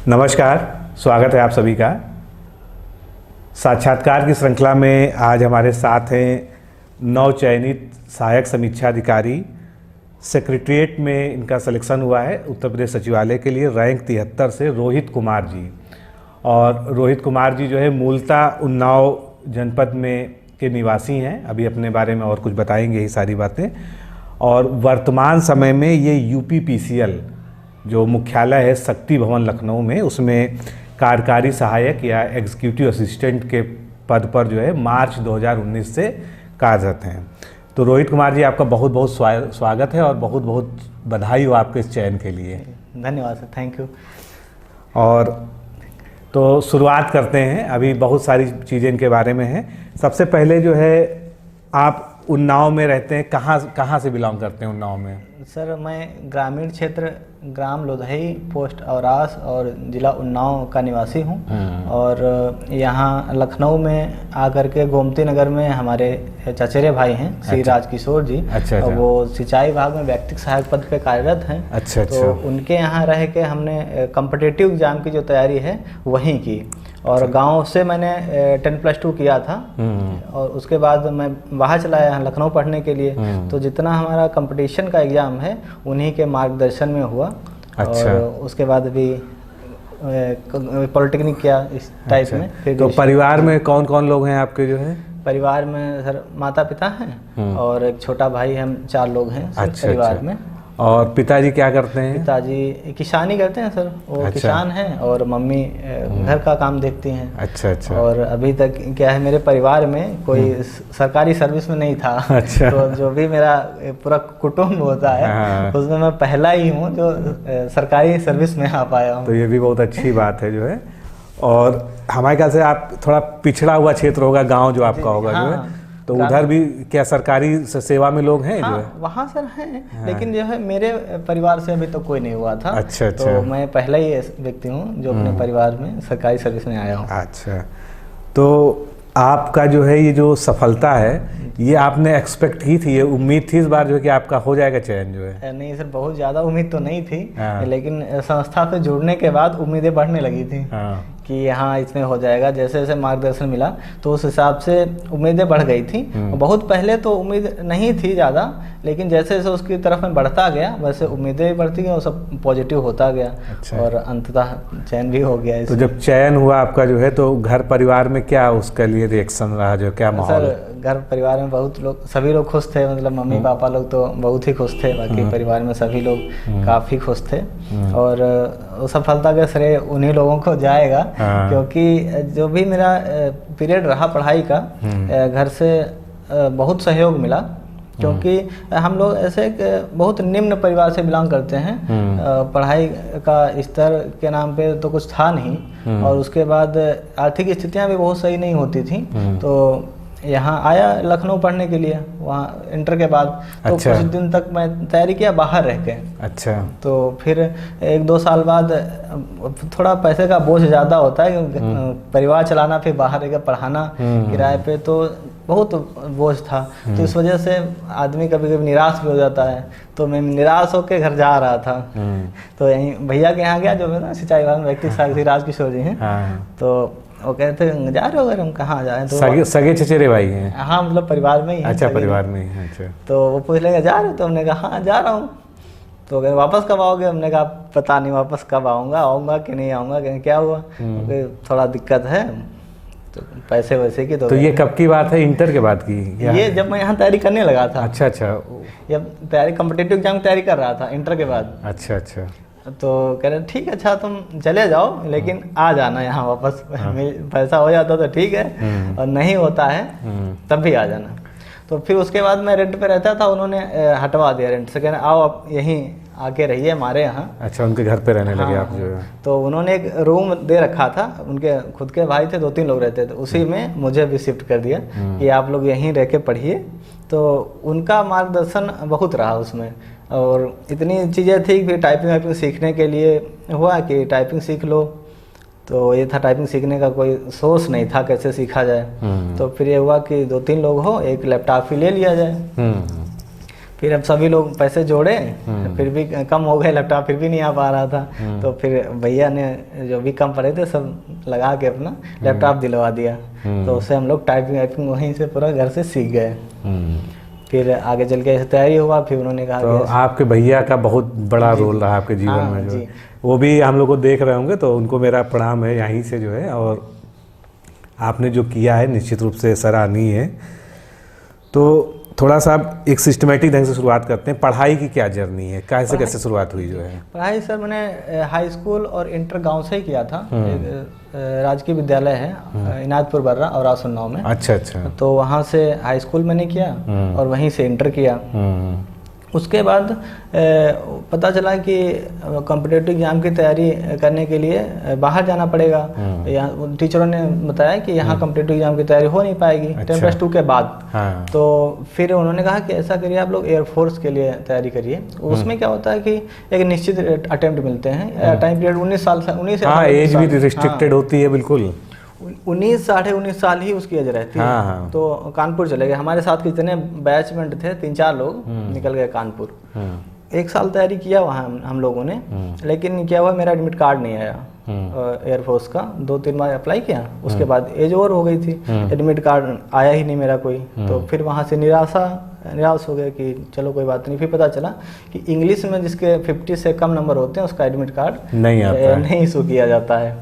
नमस्कार, स्वागत है आप सभी का। साक्षात्कार की श्रृंखला में आज हमारे साथ हैं नवचयनित सहायक समीक्षा अधिकारी। सेक्रेटरीट में इनका सिलेक्शन हुआ है उत्तर प्रदेश सचिवालय के लिए, रैंक 73 से रोहित कुमार जी। और रोहित कुमार जी जो है मूलतः उन्नाव जनपद में के निवासी हैं। अभी अपने बारे में और कुछ बताएंगे ही सारी बातें। और वर्तमान समय में ये UPPCL जो मुख्यालय है शक्ति भवन लखनऊ में, उसमें कार्यकारी सहायक या एग्जीक्यूटिव असिस्टेंट के पद पर जो है मार्च 2019 से कार्यरत हैं। तो रोहित कुमार जी, आपका बहुत बहुत स्वागत है और बहुत बहुत बधाई हो आपके इस चयन के लिए। धन्यवाद सर, थैंक यू। और तो शुरुआत करते हैं। अभी बहुत सारी चीज़ें इनके बारे में हैं। सबसे पहले जो है, आप उन्नाव में रहते हैं, कहाँ से बिलोंग करते हैं उन्नाव में? सर मैं ग्रामीण क्षेत्र ग्राम लोधई, पोस्ट औरास और ज़िला उन्नाव का निवासी हूँ। और यहाँ लखनऊ में आकर के गोमती नगर में हमारे चचेरे भाई हैं श्री राजकिशोर जी। अच्छा। वो सिंचाई विभाग में व्यक्तिक सहायक पद पे कार्यरत हैं। अच्छा। तो उनके यहाँ रह के हमने कॉम्पिटिटिव एग्जाम की जो तैयारी है वहीं की। और गांव से मैंने 10+2 किया था। और उसके बाद मैं बाहर चला आया लखनऊ पढ़ने के लिए। तो जितना हमारा कंपटीशन का एग्ज़ाम है उन्हीं के मार्गदर्शन में हुआ। अच्छा। और उसके बाद भी पॉलिटेक्निक किया इस टाइप। अच्छा। में फिर तो परिवार में कौन कौन लोग हैं आपके जो है? परिवार में सर माता पिता हैं और एक छोटा भाई, हम 4 लोग हैं। अच्छा। परिवार में। और पिताजी क्या करते हैं? पिताजी किसानी करते हैं सर, वो। अच्छा। किसान हैं। और मम्मी घर का काम देखती हैं। अच्छा अच्छा। और अभी तक क्या है, मेरे परिवार में कोई सरकारी सर्विस में नहीं था। अच्छा। तो जो भी मेरा पूरा कुटुंब होता है उसमें मैं पहला ही हूँ जो सरकारी सर्विस में आ पाया हूँ। तो ये भी बहुत अच्छी बात है जो है। और हमारे ख्याल से आप थोड़ा पिछड़ा हुआ क्षेत्र होगा, गाँव जो आपका होगा जो है, तो उधर भी क्या सरकारी सेवा में लोग हैं? जो है वहाँ सर हैं। लेकिन जो है मेरे परिवार से अभी तो कोई नहीं हुआ था। अच्छा अच्छा। तो मैं पहला ही व्यक्ति हूँ जो अपने परिवार में सरकारी सर्विस में आया हूँ। अच्छा। तो आपका जो है ये जो सफलता है, ये आपने एक्सपेक्ट की थी, ये उम्मीद थी इस बार जो है कि आपका हो जाएगा चयन जो है? नहीं सर, बहुत ज़्यादा उम्मीद तो नहीं थी। लेकिन संस्था से जुड़ने के बाद उम्मीदें बढ़ने लगी थी कि हाँ इसमें हो जाएगा। जैसे जैसे मार्गदर्शन मिला तो उस हिसाब से उम्मीदें बढ़ गई थी। बहुत पहले तो उम्मीद नहीं थी ज़्यादा, लेकिन जैसे जैसे उसकी तरफ में बढ़ता गया वैसे उम्मीदें बढ़ती गई और सब पॉजिटिव होता गया। अच्छा। और अंततः चयन भी हो गया। तो जब चयन हुआ आपका जो है, तो घर परिवार में क्या उसके लिए रिएक्शन रहा, जो क्या माहौल? सर घर परिवार में बहुत लोग, सभी लोग खुश थे। मतलब मम्मी पापा लोग तो बहुत ही खुश थे, बाकी परिवार में सभी लोग काफ़ी खुश थे। और सफलता का श्रेय उन्हीं लोगों को जाएगा। क्योंकि जो भी मेरा पीरियड रहा पढ़ाई का, घर से बहुत सहयोग मिला। क्योंकि हम लोग ऐसे बहुत निम्न परिवार से बिलोंग करते हैं। पढ़ाई का स्तर के नाम पे तो कुछ था नहीं। और उसके बाद आर्थिक स्थितियां भी बहुत सही नहीं होती थी। तो यहाँ आया लखनऊ पढ़ने के लिए, वहाँ इंटर के बाद। तो अच्छा। कुछ दिन तक मैं तैयारी किया बाहर रह के। अच्छा। तो फिर 1-2 साल बाद थोड़ा पैसे का बोझ ज़्यादा होता है, क्योंकि परिवार चलाना, फिर बाहर रह के पढ़ाना किराए पे, तो बहुत बोझ था। तो इस वजह से आदमी कभी कभी निराश भी हो जाता है। तो मैं निराश होकर घर जा रहा था। तो यहीं भैया के यहाँ गया, जो मेरा सिंचाई विभाग में व्यक्तिक सहायक राजकिशोर जी हैं। तो वो कहते हैं जा रहे हो, अगर हम कहाँ जा रहे हैं? तो सगे चचेरे भाई हैं? हाँ, मतलब परिवार में ही। अच्छा, परिवार में ही। अच्छा। तो वो पूछ लेगा जा रहे हो? तो हमने कहा हाँ जा रहा हूँ। तो कहे वापस कब आओगे? हमने कहा पता नहीं वापस कब आऊँगा कि नहीं आऊँगा। कहें क्या हुआ? थोड़ा दिक्कत है, तो पैसे वैसे की। तो ये कब की बात है? इंटर के बाद की? ये जब मैं यहाँ तैयारी करने लगा था। अच्छा अच्छा। जब तैयारी कॉम्पिटिटिव एग्जाम की तैयारी कर रहा था इंटर के बाद। अच्छा अच्छा। तो कह रहे ठीक है, अच्छा तुम चले जाओ, लेकिन आ जाना यहाँ वापस। पैसा हो जाता तो ठीक है, और नहीं होता है तब भी आ जाना। तो फिर उसके बाद मैं रेंट पे रहता था, उन्होंने हटवा दिया रेंट से। कहना आओ आप यहीं आके रहिए हमारे यहाँ। अच्छा, उनके घर पे रहने लगे आप जो है? तो उन्होंने एक रूम दे रखा था, उनके खुद के भाई थे, 2-3 लोग रहते थे, उसी में मुझे भी शिफ्ट कर दिया कि आप लोग यहीं रह के पढ़िए। तो उनका मार्गदर्शन बहुत रहा उसमें। और इतनी चीज़ें थी, फिर टाइपिंग वाइपिंग सीखने के लिए हुआ कि टाइपिंग सीख लो। तो ये था, टाइपिंग सीखने का कोई सोर्स नहीं था कैसे सीखा जाए। तो फिर ये हुआ कि 2-3 लोग हो, एक लैपटॉप ही ले लिया जाए। फिर अब सभी लोग पैसे जोड़े, फिर भी कम हो गए, लैपटॉप फिर भी नहीं आ पा रहा था। तो फिर भैया ने जो भी कम पड़े थे सब लगा के अपना लैपटॉप दिलवा दिया। तो उससे हम लोग टाइपिंग वाइपिंग वहीं से पूरा घर से सीख गए। फिर आगे चल के ऐसे तैयारी हुआ, फिर उन्होंने कहा तो आपके भैया का बहुत बड़ा रोल रहा आपके जीवन में, जो वो भी हम लोग को देख रहे होंगे, तो उनको मेरा प्रणाम है यहीं से जो है। और आपने जो किया है निश्चित रूप से सराहनीय है। तो थोड़ा सा एक सिस्टमेटिक ढंग से शुरुआत करते हैं। पढ़ाई की क्या जर्नी है, कैसे कैसे शुरुआत हुई जो है? पढ़ाई सर मैंने हाई स्कूल और इंटर गांव से ही किया था। राजकीय विद्यालय है इनायतपुर बर्रा और आसुन्नाव में। अच्छा अच्छा। तो वहाँ से हाई स्कूल मैंने किया और वहीं से इंटर किया। उसके बाद पता चला कि कॉम्पिटिटिव एग्जाम की तैयारी करने के लिए बाहर जाना पड़ेगा। यहाँ टीचरों ने बताया कि यहाँ कॉम्पिटिटिव एग्जाम की तैयारी हो नहीं पाएगी 10+2 के बाद। हाँ। तो फिर उन्होंने कहा कि ऐसा करिए आप लोग एयरफोर्स के लिए तैयारी करिए। उसमें क्या होता है कि एक निश्चित अटेम्प्ट मिलते हैं, टाइम पीरियड 19 साल से 19 एज भी रिस्ट्रिक्टेड होती है बिल्कुल। 19 साढ़े 19 साल ही उसकी एज रहती है। हाँ। तो कानपुर चले गए। हमारे साथ कितने बैचमेंट थे, 3-4 लोग निकल गए कानपुर। 1 साल तैयारी किया वहाँ हम लोगों ने, लेकिन क्या हुआ मेरा एडमिट कार्ड नहीं आया एयरफोर्स का। 2-3 बार अप्लाई किया, उसके बाद एज ओवर हो गई थी, एडमिट कार्ड आया ही नहीं मेरा कोई। तो फिर वहाँ से निराश हो गए कि चलो कोई बात नहीं। फिर पता चला कि इंग्लिश में जिसके 50 से कम नंबर होते हैं उसका एडमिट कार्ड नहीं इशू किया जाता है।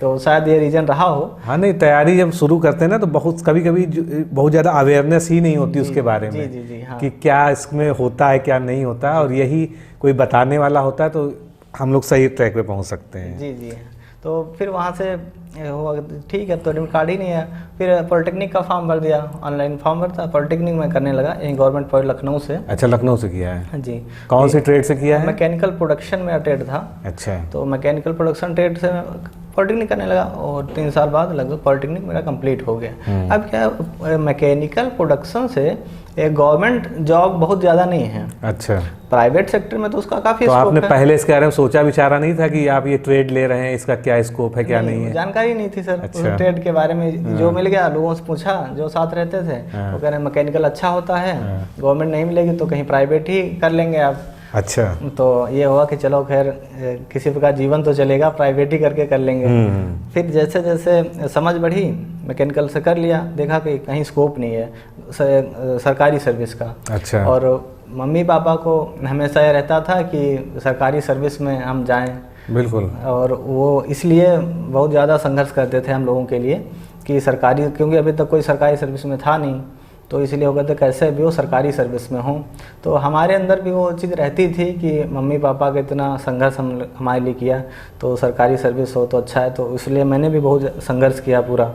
तो शायद ये रीज़न रहा हो। हाँ, नहीं तैयारी जब शुरू करते हैं ना तो कभी कभी बहुत ज़्यादा अवेयरनेस ही नहीं होती उसके बारे में। जी, हाँ। कि क्या इसमें होता है क्या नहीं होता है, और यही कोई बताने वाला होता है तो हम लोग सही ट्रैक पे पहुंच सकते हैं। जी। तो फिर वहाँ से हुआ ठीक है, तो एडमिट कार्ड ही नहीं है। फिर पॉलिटेक्निक का फॉर्म भर दिया, ऑनलाइन फॉर्म भरता। पॉलिटेक्निक में करने लगा यहीं गवर्नमेंट कॉलेज लखनऊ से। अच्छा, लखनऊ से किया है? जी। कौन सी ट्रेड से किया है? मैकेनिकल प्रोडक्शन में ट्रेड था। अच्छा। तो मैकेनिकल प्रोडक्शन ट्रेड से पॉलिटेक्निक करने लगा और 3 साल बाद लगभग पॉलिटेक्निक मेरा कंप्लीट हो गया। अब क्या मैकेनिकल प्रोडक्शन से एक गवर्नमेंट जॉब बहुत ज़्यादा नहीं है। अच्छा। प्राइवेट सेक्टर में तो उसका काफ़ी तो स्कोप आपने है। पहले इसके बारे में सोचा विचारा नहीं था कि आप ये ट्रेड ले रहे हैं, इसका क्या स्कोप है क्या नहीं है? जानकारी नहीं थी सर। अच्छा। ट्रेड के बारे में जो मिल गया, लोगों से पूछा जो साथ रहते थे, वो कह रहे हैं मैकेनिकल अच्छा होता है, गवर्नमेंट नहीं मिलेगी तो कहीं प्राइवेट ही कर लेंगे आप। अच्छा। तो ये हुआ कि चलो खैर किसी प्रकार जीवन तो चलेगा, प्राइवेट ही करके कर लेंगे। फिर जैसे जैसे समझ बढ़ी, मैकेनिकल से कर लिया, देखा कि कहीं स्कोप नहीं है सरकारी सर्विस का। अच्छा। और मम्मी पापा को हमेशा ये रहता था कि सरकारी सर्विस में हम जाएं। बिल्कुल। और वो इसलिए बहुत ज़्यादा संघर्ष करते थे हम लोगों के लिए कि सरकारी, क्योंकि अभी तक कोई सरकारी सर्विस में था नहीं, तो इसलिए हो गया था कैसे भी वो सरकारी सर्विस में हों। तो हमारे अंदर भी वो चीज़ रहती थी कि मम्मी पापा का इतना संघर्ष हमारे लिए किया, तो सरकारी सर्विस हो तो अच्छा है। तो इसलिए मैंने भी बहुत संघर्ष किया पूरा।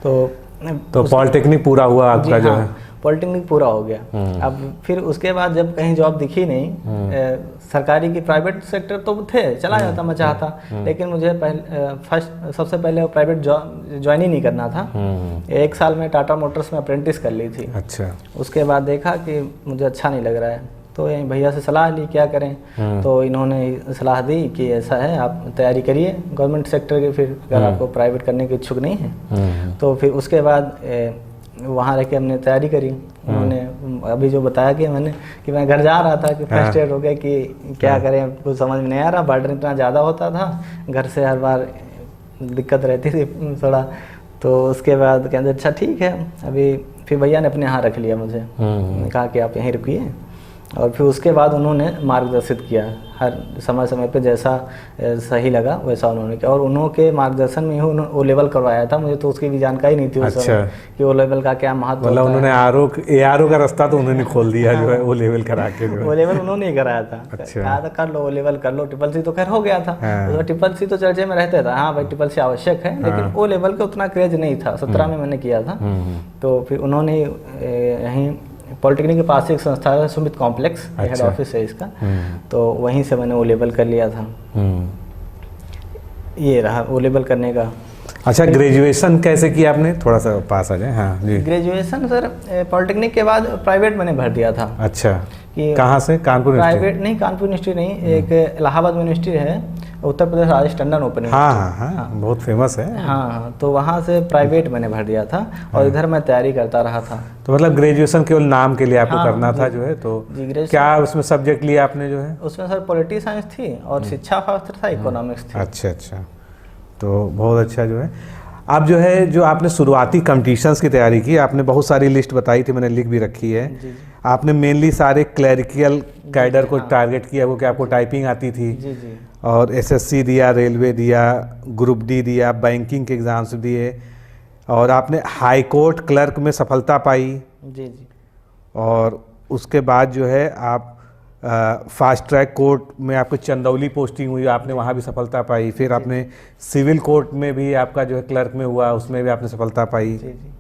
तो पॉलिटेक्निक पूरा हुआ आपका जो है? पॉलिटेक्निक पूरा हो गया। अब फिर उसके बाद जब कहीं जॉब दिखी नहीं, सरकारी की प्राइवेट सेक्टर तो थे, चला जाता मैं चाहता, लेकिन मुझे सबसे पहले प्राइवेट ज्वाइन ही नहीं करना था। 1 साल में टाटा मोटर्स में अप्रेंटिस कर ली थी। अच्छा। उसके उसके बाद देखा कि मुझे अच्छा नहीं लग रहा है, तो यहीं भैया से सलाह ली क्या करें। तो इन्होंने सलाह दी कि ऐसा है आप तैयारी करिए गवर्नमेंट सेक्टर की, फिर अगर आपको प्राइवेट करने की इच्छुक नहीं है। तो फिर उसके बाद वहाँ रह के हमने तैयारी करी। उन्होंने अभी जो बताया कि मैं घर जा रहा था कि फ्रस्ट्रेट हो गया कि क्या करें, कुछ समझ में नहीं आ रहा, बर्डन इतना ज़्यादा होता था, घर से हर बार दिक्कत रहती थी थोड़ा। तो उसके बाद कहते अच्छा ठीक है, अभी फिर भैया ने अपने यहाँ रख लिया मुझे, कहा कि आप यहीं रुकिए। और फिर उसके बाद उन्होंने मार्गदर्शित किया हर समय पे, जैसा सही लगा वैसा उन्होंने किया। और उन्होंने मार्गदर्शन में ही ओ लेवल करवाया था, मुझे तो उसकी भी जानकारी नहीं थी उस समय कि ओ लेवल का क्या महत्व होता है। उन्होंने ARO का रास्ता तो उन्होंने खोल दिया जो है, ओ लेवल करा के जो है। ओ लेवल उन्होंने ही कराया था। अच्छा। कहा था कर लो ओ लेवल कर लो, CCC तो खैर हो गया था। CCC तो चर्चे में रहते था, हाँ भाई CCC आवश्यक है, लेकिन ओ लेवल का उतना क्रेज नहीं था। 17 में मैंने किया था। तो फिर उन्होंने यहीं पॉलिटेक्निक के पास एक संस्था है सुमित कॉम्प्लेक्स, हेड ऑफिस है इसका, तो वहीं से मैंने ओ लेवल कर लिया था। ये रहा ओ लेवल करने का। अच्छा, ग्रेजुएशन कैसे किया आपने? थोड़ा सा पास आ जाए। हाँ जी। ग्रेजुएशन सर पॉलिटेक्निक के बाद प्राइवेट मैंने भर दिया था। अच्छा। कि कहाँ से? कानपुर प्राइवेट नहीं, कानपुर यूनिवर्सिटी नहीं, एक इलाहाबाद यूनिवर्सिटी है उत्तर प्रदेश राजेश टंडन ओपन हाँ यूनिवर्सिटी। हाँ हाँ, बहुत फेमस है। हाँ, तो वहाँ से प्राइवेट मैंने भर दिया था और इधर मैं तैयारी करता रहा था। तो मतलब ग्रेजुएशन केवल नाम के लिए आपको हाँ, करना था जी, जो है, तो जी, ग्रेजुएशन। क्या उसमें सब्जेक्ट लिया आपने जो है? उसमें सर पॉलिटी साइंस थी और शिक्षा शास्त्र था, इकोनॉमिक्स थी। अच्छा अच्छा, तो बहुत अच्छा जो है। आप जो है, जो आपने शुरुआती कॉम्पिटिशन्स की तैयारी की, आपने बहुत सारी लिस्ट बताई थी, मैंने लिख भी रखी है। जी, आपने मेनली सारे क्लरिकल कैडर को हाँ। टारगेट किया, वो कि आपको टाइपिंग आती थी, जी जी और एसएससी दिया, रेलवे दिया, ग्रुप डी दिया, बैंकिंग के एग्ज़ाम्स दिए, और आपने हाई कोर्ट क्लर्क में सफलता पाई। जी जी और उसके बाद जो है आप फास्ट ट्रैक कोर्ट में आपको चंदौली पोस्टिंग हुई, आपने वहाँ भी सफलता पाई। फिर आपने सिविल कोर्ट में भी आपका जो है क्लर्क में हुआ, उसमें भी आपने सफलता पाई। जी जी।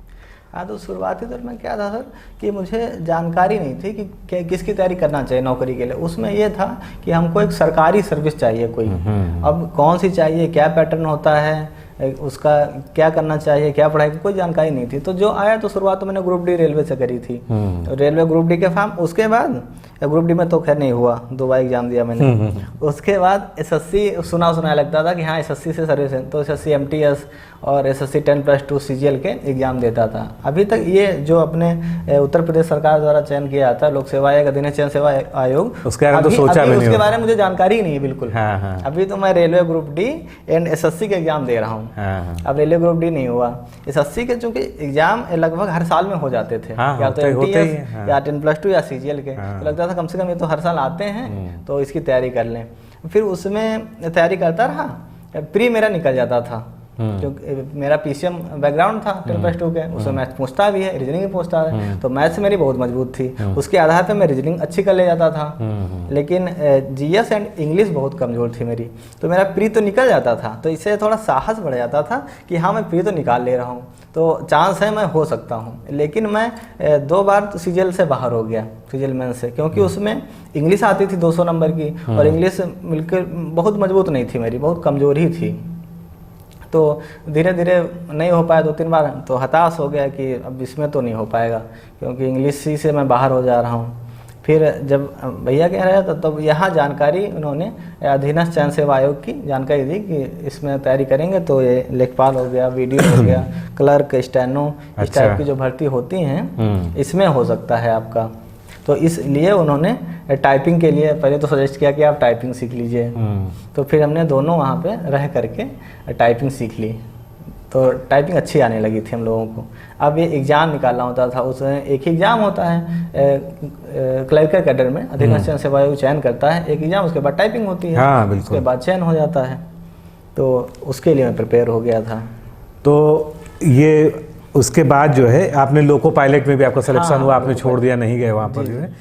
हाँ, तो शुरुआती दौर में क्या था सर कि मुझे जानकारी नहीं थी कि किसकी तैयारी करना चाहिए नौकरी के लिए। उसमें ये था कि हमको एक सरकारी सर्विस चाहिए कोई। अब कौन सी चाहिए, क्या पैटर्न होता है, उसका क्या करना चाहिए, क्या पढ़ाई की कोई जानकारी नहीं थी। तो जो आया, तो शुरुआत तो मैंने ग्रुप डी रेलवे से करी थी। रेलवे ग्रुप डी के फॉर्म, उसके बाद ग्रुप डी में तो खैर नहीं हुआ, 2 बार एग्जाम दिया मैंने। उसके बाद एसएससी सुना लगता था कि हाँ एसएससी से सर्विस है, तो एसएससी एमटीएस और एसएससी 10+2 सीजीएल के एग्जाम देता था। अभी तक ये जो अपने उत्तर प्रदेश सरकार द्वारा चयन किया जाता है, लोक सेवा आयोग, अधीनस्थ चयन सेवा आयोग, उसके बारे में तो सोचा भी नहीं, उसके बारे में मुझे जानकारी ही नहीं है बिल्कुल। हाँ हाँ। अभी तो मैं railway group D and SSC के एग्जाम दे रहा हूँ। हाँ। अब रेलवे ग्रुप डी नहीं हुआ। एसएससी के चूंकि एग्जाम लगभग हर साल में हो जाते थे, हाँ, या तो होते ही एमटीएस हैं, या 10+2 या सीजीएल के। हाँ। तो लगता था कम से कम ये तो हर साल आते हैं, तो इसकी तैयारी कर लें। फिर उसमें तैयारी करता रहा, प्री मेरा निकल जाता था क्योंकि मेरा पीसीएम बैकग्राउंड था 10+2 के, उसमें मैथ पूछता भी है, रीजनिंग भी पूछता है, तो मैथ्स मेरी बहुत मजबूत थी। उसके आधार पे मैं रीजनिंग अच्छी कर ले जाता था। लेकिन जीएस एंड इंग्लिश बहुत कमज़ोर थी मेरी, तो मेरा प्री तो निकल जाता था। तो इससे थोड़ा साहस बढ़ जाता था कि हाँ मैं प्री तो निकाल ले रहा हूँ, तो चांस है मैं हो सकता हूँ। लेकिन मैं 2 बार तो सीजीएल से बाहर हो गया, सीजीएल मेन से, क्योंकि उसमें इंग्लिश आती थी 200 नंबर की, और इंग्लिश मिलकर बहुत मजबूत नहीं थी मेरी, बहुत कमज़ोर ही थी। तो धीरे धीरे नहीं हो पाया, 2-3 बार, तो हताश हो गया कि अब इसमें तो नहीं हो पाएगा, क्योंकि इंग्लिश ही से मैं बाहर हो जा रहा हूँ। फिर जब भैया कह रहे थे, तब यहाँ जानकारी उन्होंने अधीनस्थ चयन सेवा आयोग की जानकारी दी कि इसमें तैयारी करेंगे तो ये लेखपाल हो गया, वीडियो हो गया, क्लर्क, स्टेनो, इस टाइप की जो भर्ती होती हैं इसमें हो सकता है आपका। तो इसलिए उन्होंने टाइपिंग के लिए पहले तो सजेस्ट किया कि आप टाइपिंग सीख लीजिए। तो फिर हमने दोनों वहाँ पे रह करके टाइपिंग सीख ली, तो टाइपिंग अच्छी आने लगी थी हम लोगों को। अब ये एग्ज़ाम निकालना होता था, उसमें एक ही एग्ज़ाम होता है क्लर्कल कैडर में, अधीनस्थ चयन सेवा आयोग चयन करता है एक एग्ज़ाम, उसके बाद टाइपिंग होती है। हाँ, बिल्कुल। उसके बाद चयन हो जाता है, तो उसके लिए मैं प्रिपेयर हो गया था। तो ये उसके बाद जो है आपने लोको पायलट में भी आपका सिलेक्शन हाँ, हुआ, आपने छोड़ दिया, नहीं गए वहाँ पर जो है।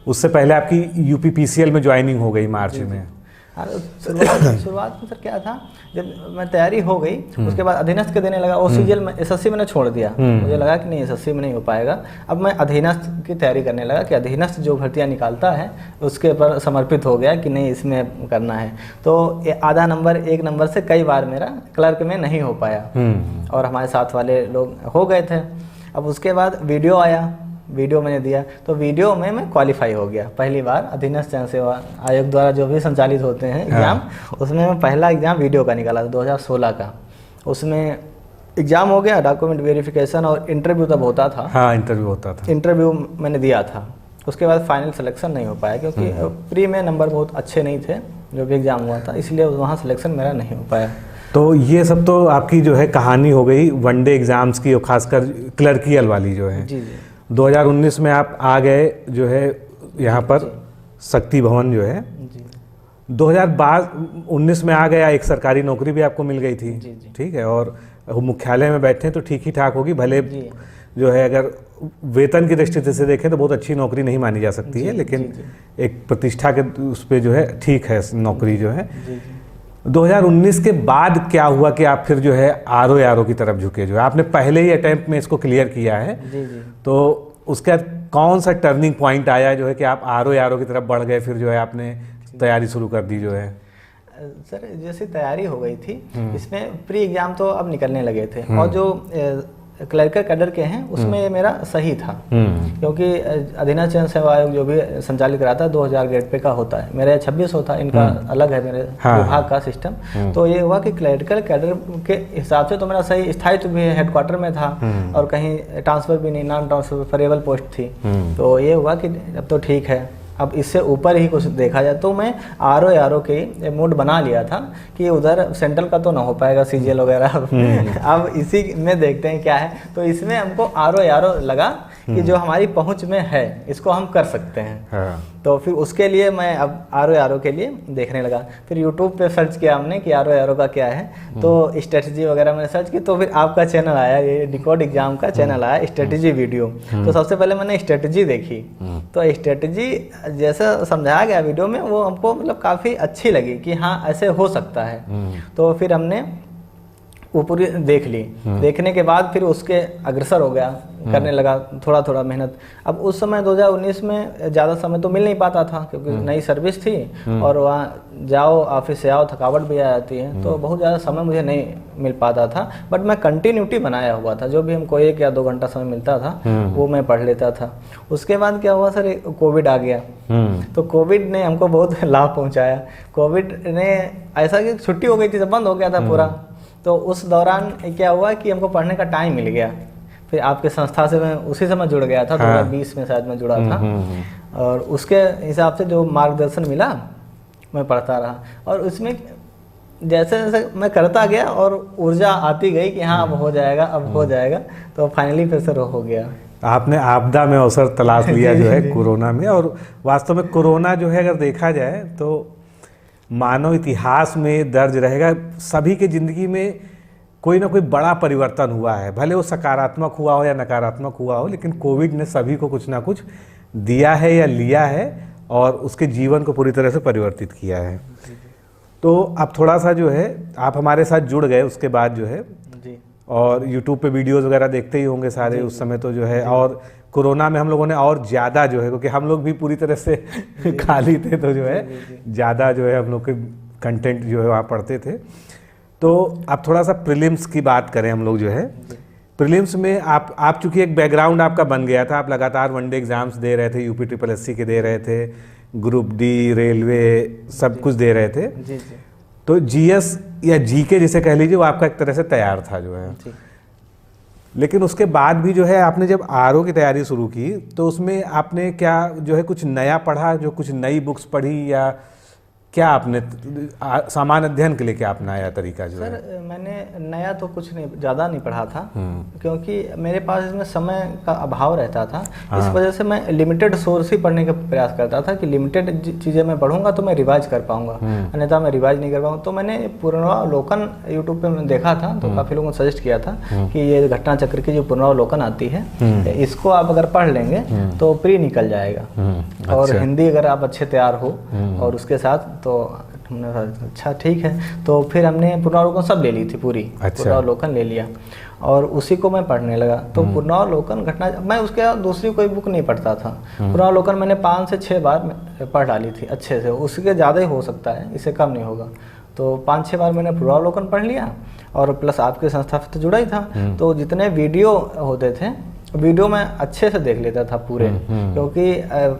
उससे पहले आपकी यूपीपीसीएल में ज्वाइनिंग हो गई मार्च में। हाँ, शुरुआत में सर क्या था, जब मैं तैयारी हो गई उसके बाद अधीनस्थ के देने लगा, वो सीजीएल में एसएससी मैंने छोड़ दिया। मुझे लगा कि नहीं एसएससी में नहीं हो पाएगा। अब मैं अधीनस्थ की तैयारी करने लगा कि अधीनस्थ जो भर्तियाँ निकालता है उसके पर समर्पित हो गया कि नहीं इसमें करना है। तो आधा नंबर 1 नंबर से कई बार मेरा क्लर्क में नहीं हो पाया, और हमारे साथ वाले लोग हो गए थे। अब उसके बाद वीडियो आया, वीडियो मैंने दिया, तो वीडियो में मैं क्वालिफाई हो गया पहली बार। अधीनस्थ चयन सेवा आयोग द्वारा जो भी संचालित होते हैं एग्ज़ाम, उसमें मैं पहला एग्ज़ाम वीडियो का निकाला था 2016 का। उसमें एग्ज़ाम हो गया, डॉक्यूमेंट वेरिफिकेशन और इंटरव्यू तब होता था। हाँ, इंटरव्यू होता था। इंटरव्यू मैंने दिया था, उसके बाद फाइनल सिलेक्शन नहीं हो पाया, क्योंकि प्री में नंबर बहुत अच्छे नहीं थे जो भी एग्ज़ाम हुआ था, इसलिए वहाँ सिलेक्शन मेरा नहीं हो पाया। तो ये सब तो आपकी जो है कहानी हो गई वनडे एग्ज़ाम्स की, और खासकर क्लर्कियल वाली जो है। जी जी। 2019 में आप आ गए जो है यहाँ पर शक्ति भवन जो है। 2019 में आ गया, एक सरकारी नौकरी भी आपको मिल गई थी। ठीक है, और मुख्यालय में बैठे तो ठीक ही ठाक होगी, भले जो है अगर वेतन की दृष्टि से देखें तो बहुत अच्छी नौकरी नहीं मानी जा सकती है, लेकिन एक प्रतिष्ठा के उस पर जो है ठीक है नौकरी जो है। 2019 के बाद क्या हुआ कि आप फिर जो है आरओ की तरफ झुके, जो है आपने पहले ही अटेम्प्ट में इसको क्लियर किया है। तो उसके बाद कौन सा टर्निंग पॉइंट आया जो है कि आप आरओ की तरफ बढ़ गए, फिर जो है आपने तैयारी शुरू कर दी जो है? सर जैसे तैयारी हो गई थी, इसमें प्री एग्ज़ाम तो अब निकलने लगे थे, और जो क्लरिकल कैडर के हैं उसमें ये मेरा सही था, क्योंकि अधीनस्थ चयन सेवा आयोग जो भी संचालित कराता है 2000 ग्रेड पे का होता है, मेरा 2600 था, इनका अलग है मेरे विभाग का सिस्टम। तो ये हुआ कि क्लरिकल कैडर के हिसाब से तो मेरा सही स्थायित्व भी हेडक्वार्टर में था और कहीं ट्रांसफर भी नहीं, नॉन ट्रांसफरेबल पोस्ट थी। तो ये हुआ कि अब तो ठीक है, अब इससे ऊपर ही कुछ देखा जाए। तो मैं आरओ के मूड बना लिया था कि उधर सेंट्रल का तो ना हो पाएगा सीजीएल वगैरह, अब इसी में देखते हैं क्या है। तो इसमें हमको आरओ लगा कि जो हमारी पहुंच में है इसको हम कर सकते हैं। तो फिर उसके लिए मैं अब आरओ के लिए देखने लगा। फिर यूट्यूब पे सर्च किया हमने कि आरओ का क्या है, तो स्ट्रेटजी वगैरह मैंने सर्च की, तो फिर आपका चैनल आया, ये डिकोड एग्जाम का चैनल आया, स्ट्रेटजी वीडियो। तो सबसे पहले मैंने स्ट्रेटजी देखी, तो स्ट्रेटजी जैसा समझाया गया वीडियो में वो हमको मतलब काफ़ी अच्छी लगी कि हाँ ऐसे हो सकता है। तो फिर हमने वो पूरी देख ली, देखने के बाद फिर उसके अग्रसर हो गया, करने लगा थोड़ा थोड़ा मेहनत। अब उस समय 2019 में ज़्यादा समय तो मिल नहीं पाता था क्योंकि नई सर्विस थी और वहाँ जाओ ऑफिस से आओ थकावट भी आ जाती है, तो बहुत ज़्यादा समय मुझे नहीं मिल पाता था। बट मैं कंटिन्यूटी बनाया हुआ था, जो भी हमको 1 या 2 घंटा समय मिलता था वो मैं पढ़ लेता था। उसके बाद क्या हुआ सर, कोविड आ गया। तो कोविड ने हमको बहुत लाभ पहुँचाया। कोविड ने ऐसा कि छुट्टी हो गई थी, सब बंद हो गया था पूरा। तो उस दौरान क्या हुआ कि हमको पढ़ने का टाइम मिल गया। फिर आपके संस्था से मैं उसी समय जुड़ गया था, 2020 में शायद मैं जुड़ा था, और उसके हिसाब से जो मार्गदर्शन मिला मैं पढ़ता रहा। और उसमें जैसे जैसे मैं करता गया और ऊर्जा आती गई कि हाँ अब हो जाएगा, अब हो जाएगा, तो फाइनली फिर से हो गया। आपने आपदा में अवसर तलाश लिया जो है कोरोना में। और वास्तव में कोरोना जो है अगर देखा जाए तो मानव इतिहास में दर्ज रहेगा, सभी के ज़िंदगी में कोई ना कोई बड़ा परिवर्तन हुआ है, भले वो सकारात्मक हुआ हो या नकारात्मक हुआ हो, लेकिन कोविड ने सभी को कुछ ना कुछ दिया है या लिया है और उसके जीवन को पूरी तरह से परिवर्तित किया है। तो अब थोड़ा सा जो है आप हमारे साथ जुड़ गए उसके बाद जो है जी, और यूट्यूब पे वीडियोज़ वगैरह देखते ही होंगे सारे उस समय तो जो है। और कोरोना में हम लोगों ने और ज़्यादा जो है, क्योंकि हम लोग भी पूरी तरह से खाली थे, तो जो है ज़्यादा जो है हम लोग के कंटेंट जो है वहाँ पढ़ते थे। तो अब थोड़ा सा प्रीलिम्स की बात करें हम लोग जो है। प्रीलिम्स में आप चूँकि एक बैकग्राउंड आपका बन गया था, आप लगातार वनडे एग्ज़ाम्स दे रहे थे, यूपी SSC के दे रहे थे, ग्रुप डी, रेलवे, सब कुछ दे रहे थे। जी। तो जीएस या जीके जिसे कह लीजिए वो आपका एक तरह से तैयार था जो है। लेकिन उसके बाद भी जो है आपने जब आरओ की तैयारी शुरू की तो उसमें आपने क्या जो है कुछ नया पढ़ा, जो कुछ नई बुक्स पढ़ी, या क्या आपने सामान्य अध्ययन के लिए क्या अपनाया तरीका जो है? सर मैंने नया तो कुछ नहीं, ज़्यादा नहीं पढ़ा था, क्योंकि मेरे पास इसमें समय का अभाव रहता था। इस वजह से मैं लिमिटेड सोर्स ही पढ़ने का प्रयास करता था कि लिमिटेड चीज़ें मैं पढ़ूंगा तो मैं रिवाइज कर पाऊंगा, अन्यथा मैं रिवाइज नहीं कर पाऊंगा। तो मैंने पुनरावलोकन यूट्यूब पे देखा था, तो काफ़ी लोगों ने सजेस्ट किया था कि ये घटना चक्र की जो पुनरावलोकन आती है इसको आप अगर पढ़ लेंगे तो प्री निकल जाएगा। और हिंदी अगर आप अच्छे तैयार हो और उसके साथ, तो हमने अच्छा ठीक है। तो फिर हमने पुनरावलोकन सब ले ली थी पूरी। अच्छा। पुनरावलोकन ले लिया और उसी को मैं पढ़ने लगा। तो पुनरावलोकन घटना, मैं उसके बाद दूसरी कोई बुक नहीं पढ़ता था। पुनरावलोकन मैंने 5 से 6 बार पढ़ डाली थी अच्छे से, उसके ज़्यादा ही हो सकता है, इससे कम नहीं होगा। तो 5-6 बार मैंने पुनरावलोकन पढ़ लिया और प्लस आपके संस्था से तो जुड़ा ही था, तो जितने वीडियो होते थे वीडियो में अच्छे से देख लेता था पूरे, क्योंकि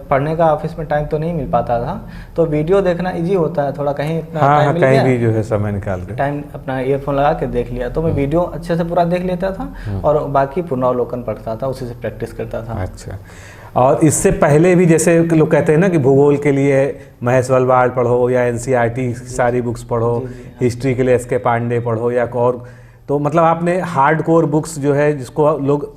पढ़ने का ऑफिस में टाइम तो नहीं मिल पाता था। तो वीडियो देखना इजी होता है, थोड़ा कहीं टाइम मिल गया, भी जो है समय निकाल के टाइम अपना ईयरफोन लगा के देख लिया, तो मैं वीडियो अच्छे से पूरा देख लेता था और बाकी पुनरावलोकन पढ़ता था, उसी से प्रैक्टिस करता था। अच्छा। और इससे पहले भी जैसे लोग कहते हैं ना कि भूगोल के लिए महेश वलवाड़ पढ़ो या एनसीईआरटी सारी बुक्स पढ़ो, हिस्ट्री के लिए एस के पांडे पढ़ो या और, तो मतलब आपने हार्ड कोर बुक्स जो है जिसको लोग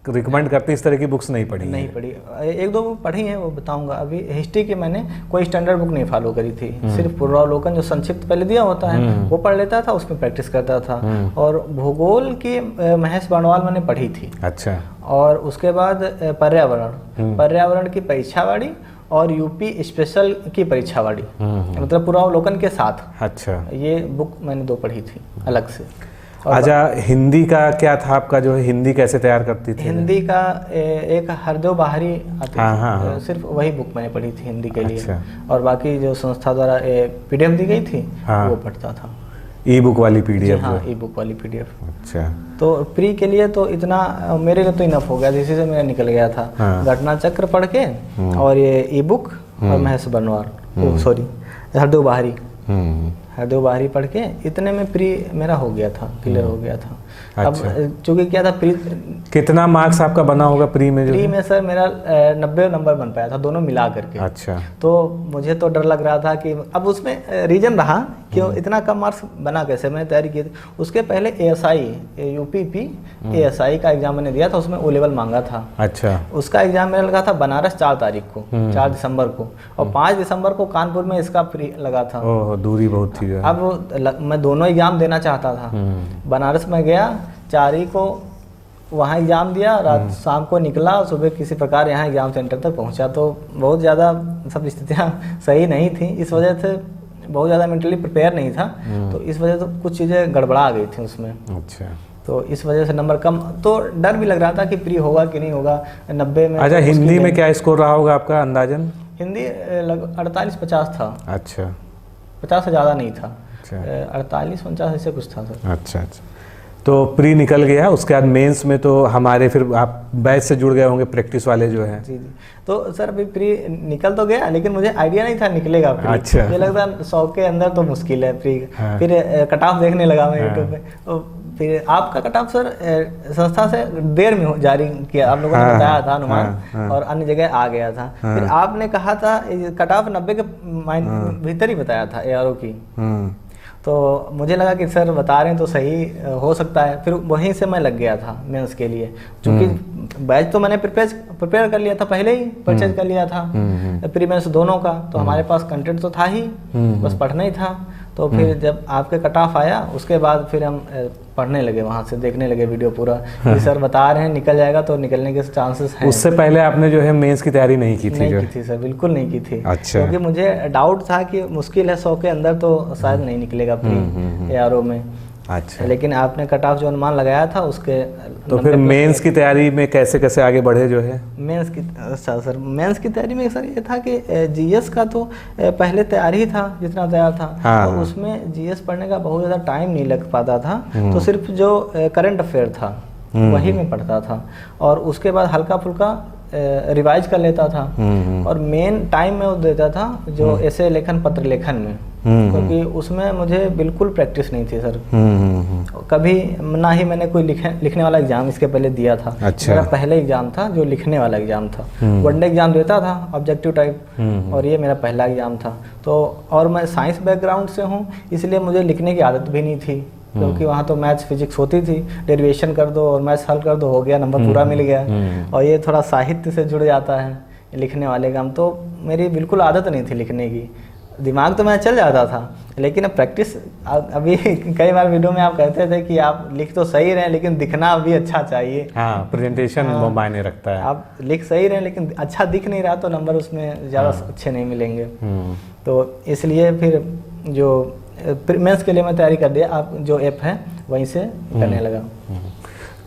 रिकमेंड करते इस तरह की बुक्स नहीं पढ़ी? नहीं पढ़ी, 1-2 बुक पढ़ी हैं, वो बताऊंगा। अभी हिस्ट्री की मैंने कोई स्टैंडर्ड बुक नहीं फॉलो करी थी, सिर्फ पुनरावलोकन जो संक्षिप्त पहले दिया होता है वो पढ़ लेता था, उसमें प्रैक्टिस करता था। और भूगोल की महेश बर्णवाल मैंने पढ़ी थी। अच्छा। और उसके बाद पर्यावरण की परीक्षावाड़ी और यूपी स्पेशल की परीक्षावाड़ी, मतलब पुनरावलोकन के साथ। अच्छा। ये बुक मैंने 2 पढ़ी थी अलग से। अच्छा, हिंदी का क्या था आपका, जो है हिंदी कैसे तैयार करती थी? हिंदी का एक हरदेव बाहरी आती थी, सिर्फ वही बुक मैंने पढ़ी थी हिंदी के लिए। अच्छा। और बाकी जो संस्था द्वारा PDF दी गई थी वो पढ़ता था। ई बुक वाली PDF? हाँ, ई बुक वाली PDF। अच्छा। तो प्री के लिए तो इतना मेरे लिए तो इनफ हो गया, इसी से मेरा निकल गया था। हाँ। घटना चक्र पढ़ के और ये ई बुक और महेश बनवार, सॉरी हरदेव बाहरी, हरदेव बाहरी पढ़ के इतने में प्री मेरा हो गया था, क्लियर हो गया था। अच्छा। अब चूँकि क्या था, प्री कितना मार्क्स आपका बना होगा प्री में? प्री में सर मेरा 90 नंबर बन पाया था, दोनों मिला करके। अच्छा। तो मुझे तो डर लग रहा था कि अब उसमें रीजन रहा कि इतना कम मार्क्स बना कैसे। मैंने तैयारी की थी, उसके पहले ASI UPP ASI का एग्जाम मैंने दिया था, उसमें O लेवल मांगा था। अच्छा। उसका एग्जाम मेरा लगा था बनारस 4 तारीख को, 4 दिसंबर को, और 5 दिसंबर को कानपुर में इसका प्री लगा था। ओह, दूरी बहुत थी। अब मैं दोनों एग्जाम देना चाहता था। बनारस में गया, 4 ही को वहाँ एग्ज़ाम दिया, रात शाम को निकला, सुबह किसी प्रकार यहाँ एग्ज़ाम सेंटर तक पहुँचा। तो बहुत ज़्यादा सब स्थितियाँ सही नहीं थी, इस वजह से बहुत ज़्यादा मेंटली प्रिपेयर नहीं था। तो इस वजह से कुछ चीज़ें गड़बड़ा गई थी उसमें। अच्छा। तो इस वजह से नंबर कम, तो डर भी लग रहा था कि प्री होगा कि नहीं होगा 90 में। अच्छा, हिंदी में क्या स्कोर रहा होगा आपका अंदाजन? हिंदी लगभग 48-50 था। अच्छा। 50 से ज़्यादा नहीं था। अच्छा। 48-49 ऐसे कुछ था सर। अच्छा। तो प्री निकल गया, उसके बाद मेंस में तो हमारे फिर आप बैच से जुड़ गए होंगे, प्रैक्टिस वाले जो हैं। जी। तो सर अभी प्री निकल तो गया, लेकिन मुझे आइडिया नहीं था निकलेगा प्री। अच्छा। मुझे लगता 100 के अंदर तो मुश्किल है प्री। हाँ। फिर कट ऑफ देखने लगा मैं यूट्यूब पे, तो फिर आपका कट ऑफ सर संस्था से देर में जारी किया, आप लोगों ने बताया था अनुमान, और अन्य जगह आ गया था। फिर आपने कहा था कट ऑफ 90 के भीतर ही बताया था ARO की। तो मुझे लगा कि सर बता रहे हैं तो सही हो सकता है। फिर वहीं से मैं लग गया था मेंस के लिए, क्योंकि बैच तो मैंने प्रिपेयर कर लिया था, पहले ही परचेज कर लिया था प्री मेंस दोनों का। तो हमारे पास कंटेंट तो था ही, बस पढ़ना ही था। तो फिर जब आपके कट ऑफ आया, उसके बाद फिर हम पढ़ने लगे, वहाँ से देखने लगे वीडियो पूरा कि सर बता रहे हैं निकल जाएगा, तो निकलने के चांसेस हैं। उससे पहले आपने जो है मेंस की तैयारी नहीं की थी? नहीं की थी सर, बिल्कुल नहीं की थी। अच्छा। क्योंकि मुझे डाउट था कि मुश्किल है 100 के अंदर तो शायद नहीं निकलेगा प्री ARO में। अच्छा। लेकिन आपने कट ऑफ जो अनुमान लगाया था उसके तो फिर मेंस की तैयारी में कैसे कैसे आगे बढ़े जो है? मेंस की, अच्छा सर, मेंस की तैयारी में सर ये था कि GS का तो पहले तैयार ही था जितना तैयार था। हाँ। तो उसमें GS पढ़ने का बहुत ज़्यादा टाइम नहीं लग पाता था। तो सिर्फ जो करंट अफेयर था वही मैं पढ़ता था, और उसके बाद हल्का फुल्का रिवाइज कर लेता था। और मेन टाइम में वो देता था जो ऐसे लेखन पत्र लेखन में, क्योंकि उसमें मुझे बिल्कुल प्रैक्टिस नहीं थी सर। कभी ना ही मैंने कोई लिखने वाला एग्जाम इसके पहले दिया था। अच्छा। मेरा पहला एग्जाम था जो लिखने वाला एग्जाम था। वनडे एग्जाम देता था ऑब्जेक्टिव टाइप, और ये मेरा पहला एग्जाम था। तो और मैं साइंस बैकग्राउंड से हूँ, इसलिए मुझे लिखने की आदत भी नहीं थी, क्योंकि वहाँ तो मैथ्स फिजिक्स होती थी, डेरिवेशन कर दो और मैथ्स हल कर दो, हो गया, नंबर पूरा मिल गया। और ये थोड़ा साहित्य से जुड़ जाता है लिखने वाले काम, तो मेरी बिल्कुल आदत नहीं थी लिखने की। दिमाग तो मैं चल जाता था, लेकिन अब प्रैक्टिस, अभी कई बार वीडियो में आप कहते थे कि आप लिख तो सही रहे लेकिन दिखना भी अच्छा चाहिए। हाँ, प्रेजेंटेशन मायने रखता है। आप लिख सही रहे लेकिन अच्छा दिख नहीं रहा तो नंबर उसमें ज़्यादा अच्छे नहीं मिलेंगे। तो इसलिए फिर जो मेंस के लिए मैं तैयारी कर दिया, आप जो ऐप है वहीं से करने लगा।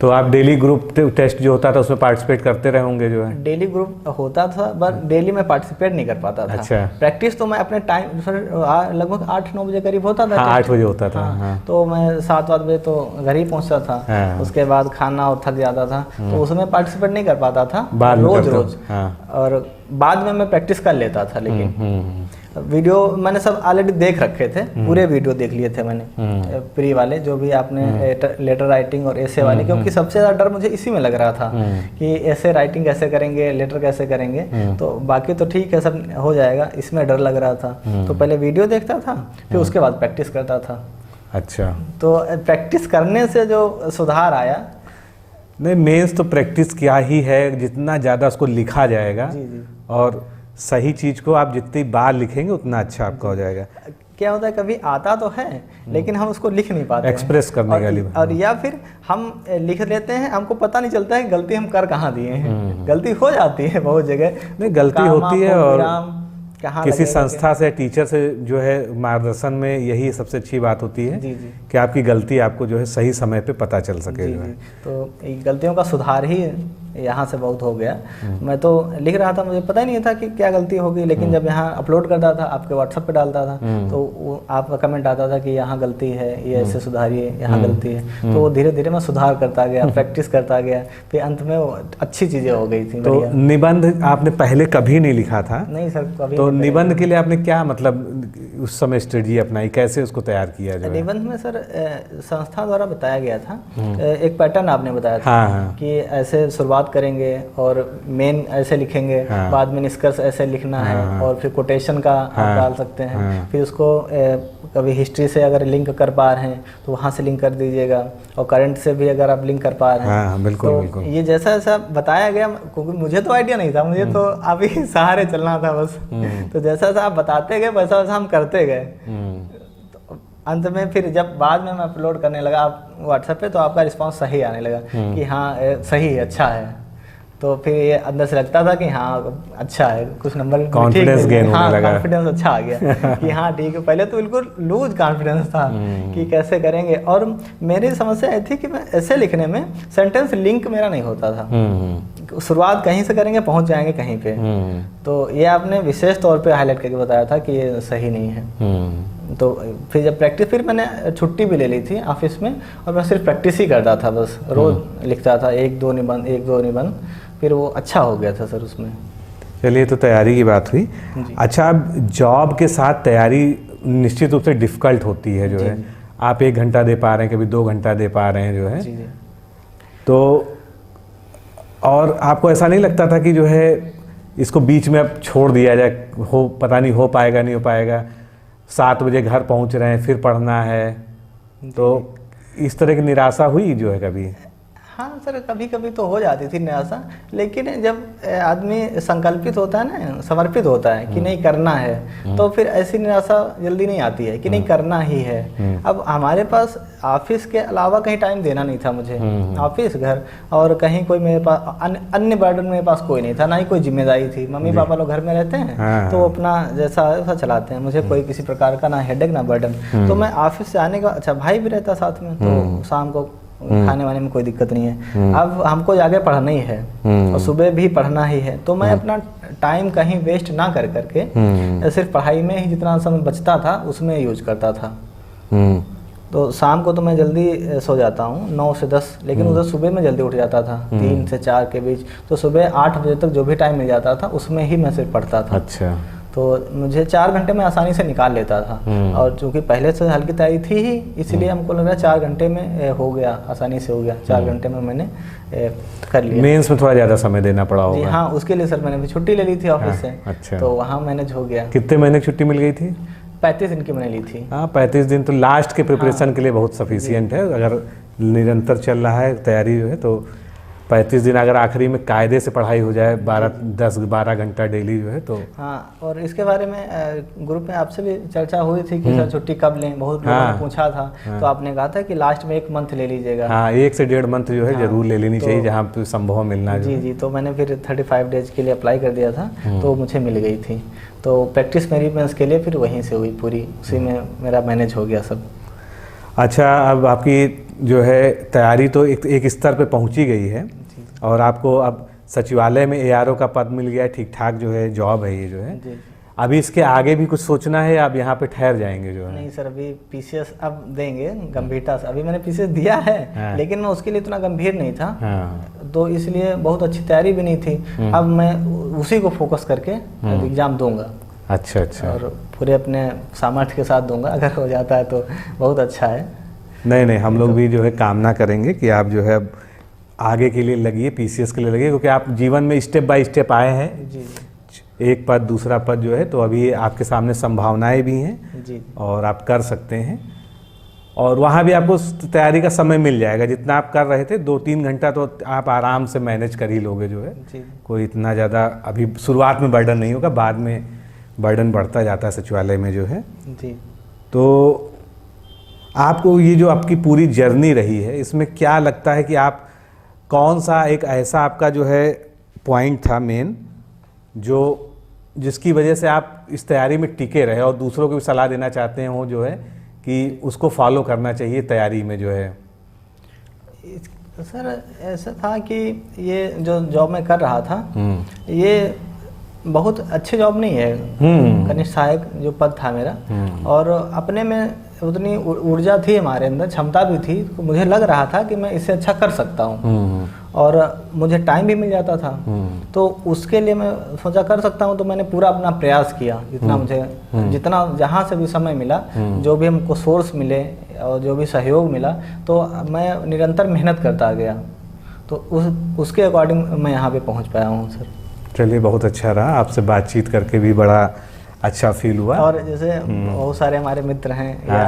तो आप डेली ग्रुप टेस्ट जो होता था उसमें पार्टिसिपेट करते रहे होंगे जो है? डेली ग्रुप होता था, बट डेली में पार्टिसिपेट नहीं कर पाता था। अच्छा। प्रैक्टिस तो मैं अपने टाइम सर लगभग 8-9 बजे करीब होता था। हाँ, 8 बजे होता था। हाँ। तो मैं 7-8 बजे तो घर ही पहुंचता था। हाँ। उसके बाद खाना और थक जाता था, तो उसमें पार्टिसिपेट नहीं कर पाता था रोज। और बाद में मैं प्रैक्टिस कर लेता था, लेकिन वीडियो मैंने सब ऑलरेडी देख रखे थे, पूरे वीडियो देख लिए थे मैंने प्री वाले, जो भी आपने लेटर राइटिंग और ऐसे वाले, क्योंकि सबसे ज़्यादा डर मुझे इसी में लग रहा था कि ऐसे राइटिंग कैसे करेंगे, लेटर कैसे करेंगे। तो बाकी तो ठीक है, सब हो जाएगा, इसमें डर लग रहा था। तो पहले वीडियो देखता था, फिर उसके बाद प्रैक्टिस करता था। अच्छा। तो प्रैक्टिस करने से जो सुधार आया, नहीं, मेंस तो प्रैक्टिस क्या ही है, जितना ज़्यादा उसको लिखा जाएगा। जी। और सही चीज़ को आप जितनी बार लिखेंगे उतना अच्छा आपका हो जाएगा। क्या होता है, कभी आता तो है लेकिन हम उसको लिख नहीं पाते, एक्सप्रेस करने के लिए, और या फिर हम लिख लेते हैं, हमको पता नहीं चलता है गलती हम कर कहाँ दिए हैं। गलती हो जाती है बहुत जगह, नहीं गलती होती है, और कहाँ किसी संस्था से, टीचर से जो है मार्गदर्शन में यही सबसे अच्छी बात होती है। जी। कि आपकी गलती आपको जो है सही समय पे पता चल सके। तो गलतियों का सुधार ही यहाँ से बहुत हो गया। मैं तो लिख रहा था, मुझे पता ही नहीं था कि क्या गलती होगी, लेकिन जब यहाँ अपलोड करता था, आपके व्हाट्सएप पे डालता था, तो वो आपका कमेंट आता था कि यहाँ गलती है, ये ऐसे सुधारिए, यहाँ गलती है। तो वो धीरे धीरे मैं सुधार करता गया, प्रैक्टिस करता गया, फिर अंत में वो अच्छी चीज़ें हो गई थी। तो निबंध आपने पहले कभी नहीं लिखा था? नहीं सर, कभी। तो निबंध के लिए आपने क्या मतलब उस समय स्ट्रेटजी अपनाई, कैसे उसको तैयार किया? जो निबंध में सर संस्था द्वारा बताया गया था, एक पैटर्न आपने बताया था। हाँ। कि ऐसे शुरुआत करेंगे और मेन ऐसे लिखेंगे, बाद में निष्कर्ष ऐसे लिखना है, और फिर कोटेशन का आप डाल सकते हैं। फिर उसको कभी हिस्ट्री से अगर लिंक कर पा रहे हैं तो वहाँ से लिंक कर दीजिएगा, और करंट से भी अगर आप लिंक कर पा रहे हैं। बिल्कुल, तो बिल्कुल। ये जैसा जैसा बताया गया, क्योंकि मुझे तो आइडिया नहीं था, मुझे तो आप ही सहारे चलना था बस। तो जैसा जैसा आप बताते गए वैसा वैसा हम करते गए। अंत में फिर जब बाद में मैं अपलोड करने लगा आप व्हाट्सएप पे, तो आपका रिस्पांस सही आने लगा कि हाँ सही है, अच्छा है। तो फिर ये अंदर से लगता था कि हाँ अच्छा है, कुछ नंबर कॉन्फिडेंस गेन होने लगा। कॉन्फिडेंस अच्छा आ गया कि हाँ ठीक है। पहले तो बिल्कुल लूज कॉन्फिडेंस था कि कैसे करेंगे, और मेरी समस्या ये थी कि मैं ऐसे लिखने में सेंटेंस लिंक मेरा नहीं होता था। शुरुआत कहीं से करेंगे, पहुंच जाएंगे कहीं पे। तो ये आपने विशेष तौर पे हाईलाइट करके बताया था कि ये सही नहीं है। तो फिर जब प्रैक्टिस, फिर मैंने छुट्टी भी ले ली थी ऑफिस में, और मैं सिर्फ प्रैक्टिस ही करता था, बस रोज लिखता था 1-2 निबंध, फिर वो अच्छा हो गया था सर उसमें। चलिए, तो तैयारी की बात हुई। अच्छा, अब जॉब के साथ तैयारी निश्चित रूप से डिफ़िकल्ट होती है, जो है आप 1 घंटा दे पा रहे हैं, कभी 2 घंटा दे पा रहे हैं, जो है। तो और आपको ऐसा नहीं लगता था कि जो है इसको बीच में अब छोड़ दिया जाए, पता नहीं हो पाएगा नहीं हो पाएगा, 7 बजे घर पहुंच रहे हैं, फिर पढ़ना है, तो इस तरह की निराशा हुई जो है कभी? हाँ सर, कभी कभी तो हो जाती थी निराशा, लेकिन जब आदमी संकल्पित होता है ना, समर्पित होता है कि नहीं करना है, तो फिर ऐसी निराशा जल्दी नहीं आती है कि नहीं करना ही है। अब हमारे पास ऑफिस के अलावा कहीं टाइम देना नहीं था मुझे, ऑफिस, घर, और कहीं कोई मेरे पास अन्य बर्डन मेरे पास कोई नहीं था, ना ही कोई जिम्मेदारी थी। मम्मी पापा लोग घर में रहते हैं, तो अपना जैसा वैसा चलाते हैं, मुझे कोई किसी प्रकार का ना हेडेक ना बर्डन। तो मैं ऑफिस से आने का, अच्छा भाई भी रहता साथ में, तो शाम को खाने वाने में कोई दिक्कत नहीं है। अब हमको जाके पढ़ना ही है, और सुबह भी पढ़ना ही है, तो मैं अपना टाइम कहीं वेस्ट ना कर करके सिर्फ पढ़ाई में ही जितना समय बचता था उसमें यूज करता था। तो शाम को तो मैं जल्दी सो जाता हूँ 9 से 10, लेकिन उधर सुबह में जल्दी उठ जाता था 3 से 4 के बीच। तो सुबह 8 बजे तक जो भी टाइम मिल जाता था उसमें ही मैं सिर्फ पढ़ता था। अच्छा। तो मुझे 4 घंटे में आसानी से निकाल लेता था, और चूंकि पहले से हल्की तैयारी थी ही, इसलिए हमको लग रहा 4 घंटे में हो गया, आसानी से हो गया। 4 घंटे में मैंने कर लिया। मेंस में थोड़ा ज़्यादा समय देना पड़ा होगा? जी हाँ, उसके लिए सर मैंने भी छुट्टी ले ली थी ऑफिस से। अच्छा। तो वहाँ मैनेज हो गया। कितने महीने की छुट्टी मिल गई थी? 35 दिन की मैंने ली थी। हाँ, 35 दिन तो लास्ट के प्रिपरेशन के लिए बहुत सफिशियंट है। अगर निरंतर चल रहा है तैयारी जो है, तो 35 दिन अगर आखिरी में कायदे से पढ़ाई हो जाए 10-12 घंटा डेली जो है, तो हाँ। और इसके बारे में ग्रुप में आपसे भी चर्चा हुई थी कि सर छुट्टी कब लें, बहुत लोगों ने पूछा था। तो आपने कहा था कि लास्ट में 1 मंथ ले लीजिएगा। हाँ, 1 से 1.5 मंथ जो है जरूर ले लेनी चाहिए, जहाँ पे संभव मिलना। जी। तो मैंने फिर 35 डेज के लिए अप्लाई कर दिया था, तो मुझे मिल गई थी। तो प्रैक्टिस मेरी मेंस के लिए फिर वहीं से हुई पूरी, उसी में मेरा मैनेज हो गया सब। अच्छा, अब आपकी जो है तैयारी तो एक स्तर पे पहुंची गई है, और आपको अब सचिवालय में ARO का पद मिल गया है, ठीक ठाक जो है जॉब है ये जो है। अभी इसके आगे भी कुछ सोचना है, आप यहाँ पे ठहर जाएंगे जो है? नहीं सर, अभी PCS अब देंगे गंभीरता से। अभी मैंने PCS दिया है, लेकिन मैं उसके लिए इतना गंभीर नहीं था, तो इसलिए बहुत अच्छी तैयारी भी नहीं थी। अब मैं उसी को फोकस करके एग्जाम दूंगा। अच्छा। और पूरे अपने सामर्थ्य के साथ दूंगा, अगर हो जाता है तो बहुत अच्छा है। नहीं, हम लोग भी जो है कामना करेंगे कि आप जो है आगे के लिए लगिए, PCS के लिए लगिए, क्योंकि आप जीवन में स्टेप बाय स्टेप आए हैं। जी। एक पद दूसरा पद जो है, तो अभी आपके सामने संभावनाएं भी हैं जी, और आप कर सकते हैं। और वहाँ भी आपको तैयारी का समय मिल जाएगा, जितना आप कर रहे थे 2-3 घंटा तो आप आराम से मैनेज कर ही लोगे जो है। जी। कोई इतना ज़्यादा अभी शुरुआत में बर्डन नहीं होगा, बाद में बर्डन बढ़ता जाता है सचिवालय में जो है। जी। तो आपको ये जो आपकी पूरी जर्नी रही है, इसमें क्या लगता है कि आप कौन सा एक ऐसा आपका जो है पॉइंट था मेन, जो जिसकी वजह से आप इस तैयारी में टिके रहे और दूसरों को भी सलाह देना चाहते हैं वो जो है कि उसको फॉलो करना चाहिए तैयारी में जो है? सर ऐसा था कि ये जो जॉब मैं कर रहा था ये बहुत अच्छी जॉब नहीं है। कनिष्ठ सहायक जो पद था मेरा, और अपने में उतनी ऊर्जा थी, हमारे अंदर क्षमता भी थी, तो मुझे लग रहा था कि मैं इससे अच्छा कर सकता हूँ और मुझे टाइम भी मिल जाता था। तो उसके लिए मैं सोचा कर सकता हूँ, तो मैंने पूरा अपना प्रयास किया, जितना मुझे जितना जहाँ से भी समय मिला, जो भी हमको सोर्स मिले और जो भी सहयोग मिला, तो मैं निरंतर मेहनत करता गया। तो उसके अकॉर्डिंग मैं यहाँ पे पहुँच पाया हूँ सर। चलिए, बहुत अच्छा रहा, आपसे बातचीत करके भी बड़ा अच्छा फील हुआ। और जैसे बहुत सारे हमारे मित्र हैं या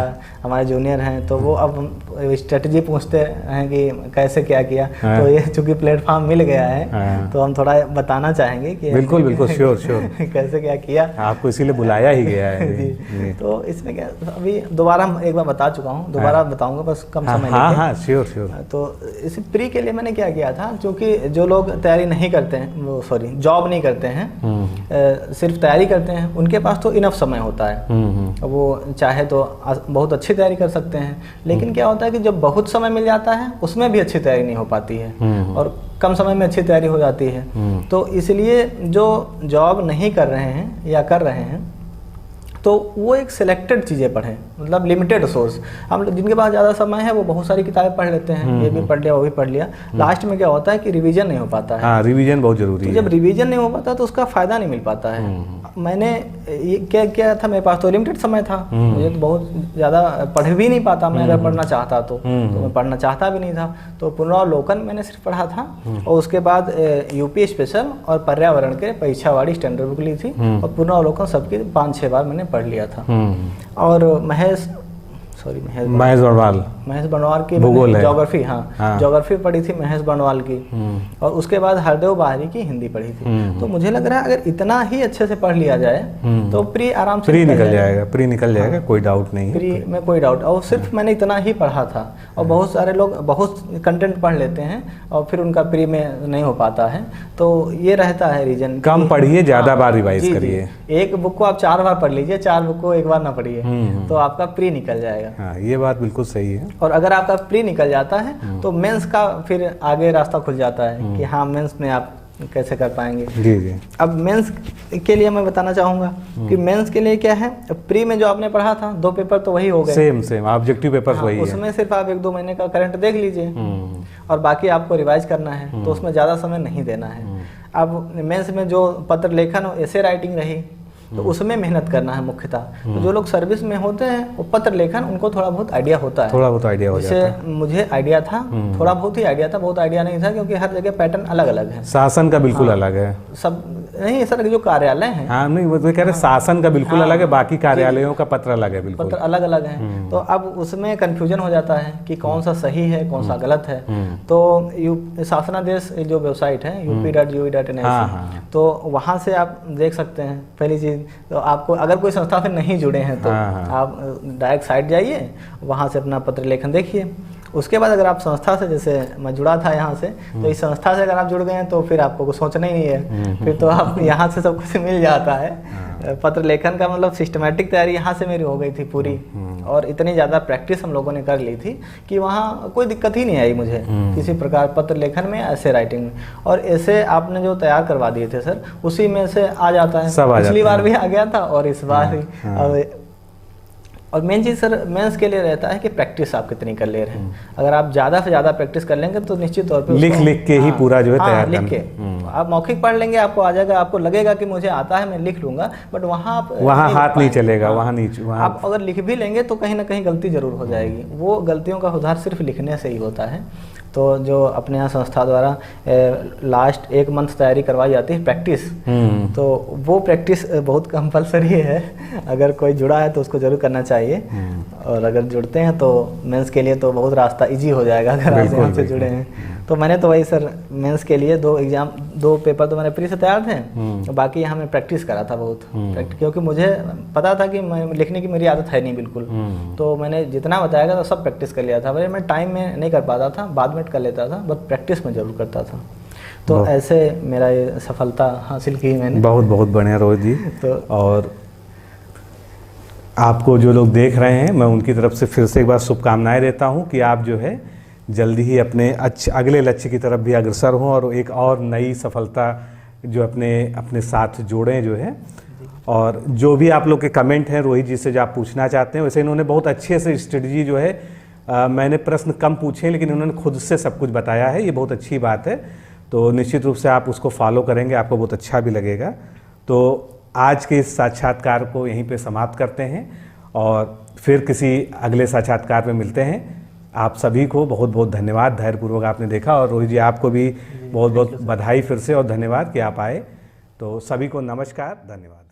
हमारे जूनियर हैं, तो वो अब स्ट्रेटजी पूछते हैं कि कैसे क्या किया। तो ये चूंकि प्लेटफॉर्म मिल गया है, तो हम थोड़ा बताना चाहेंगे कि बिल्कुल बिल्कुल, श्योर श्योर कैसे क्या किया। आपको इसीलिए बुलाया ही गया है। जी। तो इसमें क्या, अभी दोबारा हम एक बार बता चुका हूँ, दोबारा बताऊंगा, बस कम समय हाँ हाँ, श्योर श्योर। तो इस प्री के लिए मैंने क्या किया था, क्योंकि जो लोग तैयारी नहीं करते हैं, वो सॉरी जॉब नहीं करते हैं, सिर्फ तैयारी करते हैं, उनके पास तो इनफ समय होता है, वो चाहे तो बहुत अच्छी तैयारी कर सकते हैं। लेकिन क्या होता है कि जब बहुत समय मिल जाता है, उसमें भी अच्छी तैयारी नहीं हो पाती है, और कम समय में अच्छी तैयारी हो जाती है। तो इसलिए जो जॉब नहीं कर रहे हैं या कर रहे हैं, तो वो एक सिलेक्टेड चीज़ें पढ़ें, मतलब लिमिटेड सोर्स। हम जिनके पास ज़्यादा समय है वो बहुत सारी किताबें पढ़ लेते हैं, ये भी पढ़ लिया वो भी पढ़ लिया। लास्ट में क्या होता है कि रिवीजन नहीं हो पाता है। हाँ, रिवीजन बहुत जरूरी है। जब रिवीजन नहीं हो पाता तो उसका फ़ायदा नहीं मिल पाता है। मैंने ये क्या किया था, मेरे पास तो लिमिटेड समय था, मुझे तो बहुत ज़्यादा पढ़ भी नहीं पाता मैं, अगर पढ़ना चाहता तो मैं पढ़ना चाहता भी नहीं था। तो पुनरावलोकन मैंने सिर्फ पढ़ा था, और उसके बाद यूपी स्पेशल और पर्यावरण के परीक्षावाड़ी स्टैंडर्ड बुक ली थी, और पुनरावलोकन सबकी 5-6 बार मैंने पढ़ लिया था। और महेश बर्नवाल की ज्योग्राफी, हाँ ज्योग्राफी पढ़ी थी महेश बर्नवाल की, और उसके बाद हरदेव बाहरी की हिंदी पढ़ी थी। तो मुझे लग रहा है अगर इतना ही अच्छे से पढ़ लिया जाए तो प्री आराम से प्री निकल जाएगा, कोई डाउट नहीं है। प्री में कोई डाउट, और सिर्फ मैंने इतना ही पढ़ा था। और बहुत सारे लोग बहुत कंटेंट पढ़ लेते हैं और फिर उनका प्री में नहीं हो पाता है, तो ये रहता है रीजन। कम पढ़िए, ज्यादा बार रिवाइज करिए। एक बुक को आप 4 बार पढ़ लीजिए, 4 बुक को एक बार ना पढ़िए, तो आपका प्री निकल जाएगा। हाँ, ये बात बिल्कुल सही है। और अगर आपका प्री निकल जाता है तो मेंस का फिर आगे रास्ता खुल जाता है कि हाँ मेंस में आप कैसे कर पाएंगे। जी जी। अब मेंस के लिए मैं बताना चाहूँगा कि मेंस के लिए क्या है, प्री में जो आपने पढ़ा था 2 पेपर तो वही हो गए, सेम ऑब्जेक्टिव पेपर्स वही है। उसमें सिर्फ आप 1-2 महीने का करंट देख लीजिए, और बाकी आपको रिवाइज करना है, तो उसमें ज़्यादा समय नहीं देना है। अब मेंस में जो पत्र लेखन ऐसे राइटिंग रही, तो उसमें मेहनत करना है मुख्यतः। तो जो लोग सर्विस में होते हैं वो पत्र लेखन उनको थोड़ा बहुत आइडिया होता है, थोड़ा बहुत आइडिया हो जाता है। मुझे आइडिया था, थोड़ा बहुत ही आइडिया था, बहुत आइडिया नहीं था, क्योंकि हर जगह पैटर्न अलग अलग है। शासन का बिल्कुल अलग है, सब नहीं सर, जो कार्यालय हैं, हाँ नहीं वो तो कह रहे शासन का बिल्कुल अलग है, बाकी कार्यालयों का पत्र अलग है, बिल्कुल पत्र अलग अलग है। तो अब उसमें कंफ्यूजन हो जाता है कि कौन सा सही है कौन सा गलत है। तो शासनादेश जो वेबसाइट है up.ui.in, तो वहाँ से आप देख सकते हैं। पहली चीज़ तो आपको अगर कोई संस्था से नहीं जुड़े हैं तो आप डायरेक्ट साइट जाइए, वहाँ से अपना पत्र लेखन देखिए। उसके बाद अगर आप संस्था से, जैसे मैं जुड़ा था यहाँ से, तो इस संस्था से अगर आप जुड़ गए हैं तो फिर आपको कुछ सोचना ही नहीं है, फिर तो आप यहाँ से सब कुछ मिल जाता है। पत्र लेखन का मतलब सिस्टमेटिक तैयारी यहाँ से मेरी हो गई थी पूरी, और इतनी ज़्यादा प्रैक्टिस हम लोगों ने कर ली थी कि वहाँ कोई दिक्कत ही नहीं आई मुझे किसी प्रकार पत्र लेखन में, ऐसे राइटिंग में। और ऐसे आपने जो तैयार करवा दिए थे सर, उसी में से आ जाता है। पिछली बार भी आ गया था और इस बार भी। और मेन चीज़ सर मेंस के लिए रहता है कि प्रैक्टिस आप कितनी कर ले रहे हैं। अगर आप ज़्यादा से ज़्यादा प्रैक्टिस कर लेंगे तो निश्चित तौर पे लिख के ही पूरा जो है तैयार लिख के आप मौखिक पढ़ लेंगे, आपको आ जाएगा, आपको लगेगा कि मुझे आता है मैं लिख लूंगा, बट वहाँ हाथ नहीं चलेगा, वहाँ आप अगर लिख भी लेंगे तो कहीं ना कहीं गलती जरूर हो जाएगी। वो गलतियों का सुधार सिर्फ लिखने से ही होता है। तो जो अपने यहाँ संस्था द्वारा लास्ट 1 मंथ तैयारी करवाई जाती है प्रैक्टिस, तो वो प्रैक्टिस बहुत कंपलसरी है। अगर कोई जुड़ा है तो उसको जरूर करना चाहिए, और अगर जुड़ते हैं तो मेंस के लिए तो बहुत रास्ता इजी हो जाएगा अगर आप यहाँ से जुड़े हैं। तो मैंने तो वही सर मेंस के लिए 2 पेपर तो मैंने प्री से तैयार थे, बाकी यहाँ मैं प्रैक्टिस करा था बहुत, क्योंकि मुझे पता था कि मैं लिखने की मेरी आदत है नहीं बिल्कुल। तो मैंने जितना बताया था सब प्रैक्टिस कर लिया था। भले मैं टाइम में नहीं कर पाता था, बाद में कर लेता था, बट प्रैक्टिस में जरूर करता था। तो ऐसे मेरा ये सफलता हासिल की मैंने। बहुत बहुत बढ़िया रोहित जी। तो और आपको जो लोग देख रहे हैं, मैं उनकी तरफ से फिर से एक बार शुभकामनाएं देता हूं कि आप जो है जल्दी ही अपने अगले लक्ष्य की तरफ भी अग्रसर हों और एक और नई सफलता जो अपने साथ जोड़ें जो है। और जो भी आप लोग के कमेंट हैं रोहित जी से जो आप पूछना चाहते हैं, वैसे इन्होंने बहुत अच्छे से स्ट्रेटजी जो है मैंने प्रश्न कम पूछे लेकिन उन्होंने खुद से सब कुछ बताया है, ये बहुत अच्छी बात है। तो निश्चित रूप से आप उसको फॉलो करेंगे, आपको बहुत अच्छा भी लगेगा। तो आज के इस साक्षात्कार को यहीं पे समाप्त करते हैं और फिर किसी अगले साक्षात्कार में मिलते हैं। आप सभी को बहुत बहुत धन्यवाद, धैर्यपूर्वक आपने देखा। और रोहित जी आपको भी बहुत बहुत बधाई फिर से और धन्यवाद कि आप आए। तो सभी को नमस्कार, धन्यवाद।